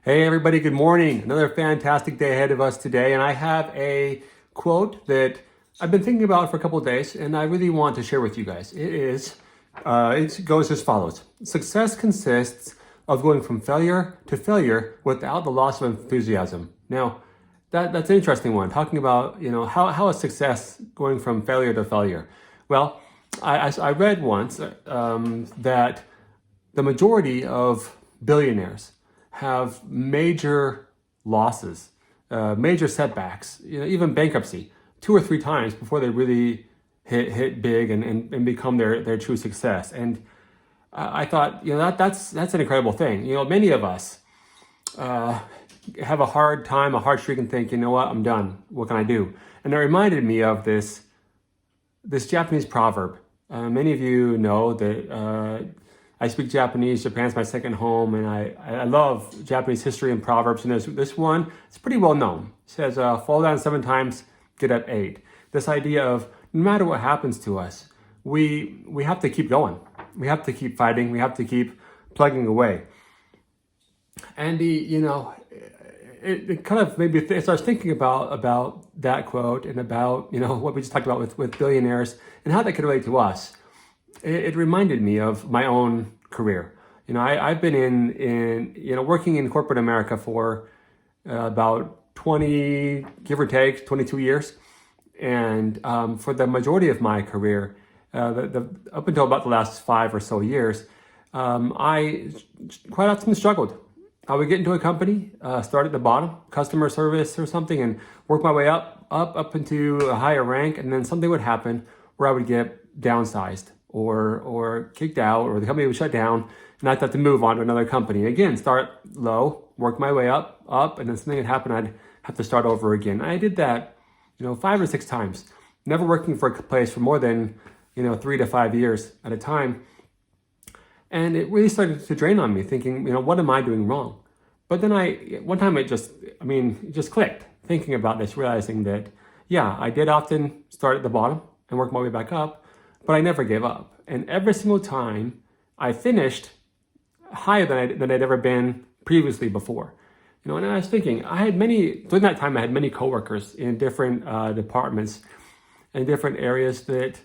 Hey everybody, good morning. Another fantastic day ahead of us today, and I have a quote that I've been thinking about for a couple of days, and I really want to share with you guys. It goes as follows: Success consists of going from failure to failure without the loss of enthusiasm. Now, that's an interesting one. Talking about how is success going from failure to failure? Well, I read once that the majority of billionaires have major losses, major setbacks, even bankruptcy, 2 or 3 times before they really hit big and become their true success. And I thought, that's an incredible thing. Many of us have a hard time, a hard streak, and think, you know what, I'm done. What can I do? And it reminded me of this Japanese proverb. Many of you know that I speak Japanese. Japan's my second home, and I love Japanese history and proverbs. And there's this one, it's pretty well known. It says, fall down 7 times, get up 8. This idea of no matter what happens to us, we have to keep going. We have to keep fighting. We have to keep plugging away. And it kind of made me so I was thinking about that quote and about what we just talked about with billionaires and how that could relate to us. It reminded me of my own career. I've been in working in corporate America for about 20, give or take, 22 years, and for the majority of my career, up until about the last 5 or so years, I quite often struggled. I would get into a company, start at the bottom, customer service or something, and work my way up into a higher rank, and then something would happen where I would get downsized or kicked out, or the company would shut down, and I'd have to move on to another company. And again, start low, work my way up, and then something would happen, I'd have to start over again. I did that, 5 or 6 times, never working for a place for more than 3 to 5 years at a time. And it really started to drain on me, thinking, what am I doing wrong? But then one time it just clicked, thinking about this, realizing that, yeah, I did often start at the bottom and work my way back up, but I never gave up. And every single time I finished higher than I'd ever been previously before. And I was thinking, during that time, I had many coworkers in different departments and different areas that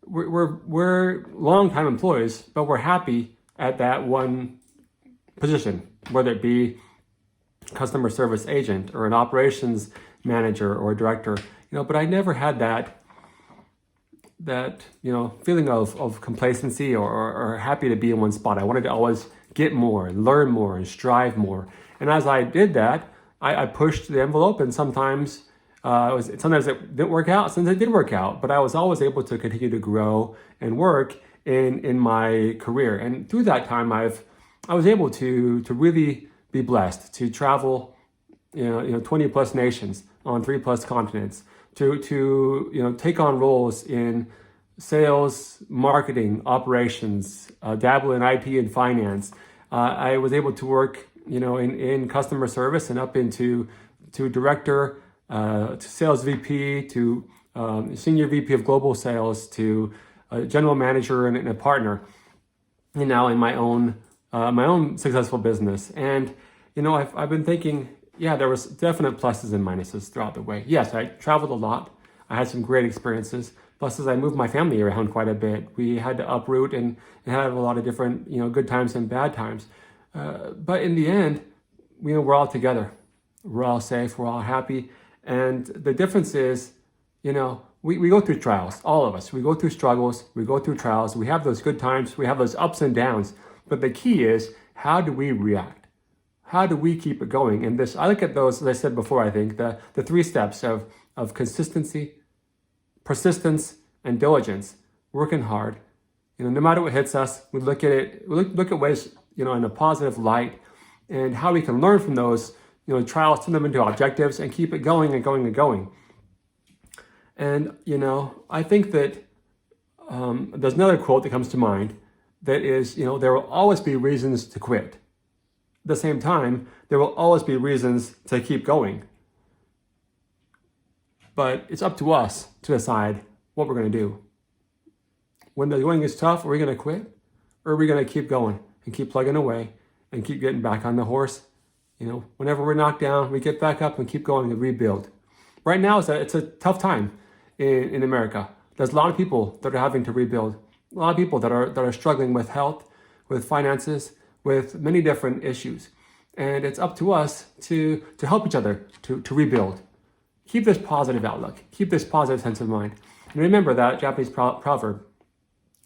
we're long-time employees, but we're happy at that one position, whether it be customer service agent or an operations manager or a director, but I never had that feeling of complacency or happy to be in one spot. I wanted to always get more and learn more and strive more. And as I did that, I pushed the envelope, and sometimes sometimes it didn't work out, sometimes it did work out, but I was always able to continue to grow and work in my career. And through that time, I was able to really be blessed to travel, 20 plus nations on 3 plus continents, to take on roles in sales, marketing, operations, dabble in IT and finance. I was able to work, in customer service and up into director, to sales VP, to senior VP of global sales, to a general manager and a partner, and now in my own successful business. And I've been thinking, yeah, there was definite pluses and minuses throughout the way. Yes, I traveled a lot. I had some great experiences. Plus, as I moved my family around quite a bit, we had to uproot and have a lot of different good times and bad times. But in the end, we're all together. We're all safe. We're all happy. And the difference is, we go through trials, all of us. We go through struggles, we go through trials, we have those good times, we have those ups and downs. But the key is, how do we react? How do we keep it going? And I look at those, as I said before, I think, the 3 steps of consistency, persistence, and diligence, working hard. No matter what hits us, we look at it, we look at ways, in a positive light, and how we can learn from those, trials, turn them into objectives, and keep it going and going and going. And, I think that there's another quote that comes to mind that is, there will always be reasons to quit. At the same time, there will always be reasons to keep going. But it's up to us to decide what we're going to do. When the going is tough, are we going to quit? Or are we going to keep going and keep plugging away and keep getting back on the horse Whenever we're knocked down, we get back up and keep going and rebuild. Right now, it's a tough time in America. There's a lot of people that are having to rebuild. A lot of people that are struggling with health, with finances, with many different issues. And it's up to us to help each other to rebuild. Keep this positive outlook. Keep this positive sense of mind. And remember that Japanese proverb,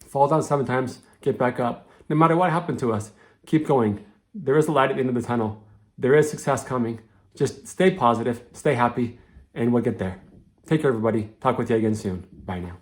fall down 7 times, get back up. No matter what happened to us, keep going. There is a light at the end of the tunnel. There is success coming. Just stay positive, stay happy, and we'll get there. Take care, everybody. Talk with you again soon. Bye now.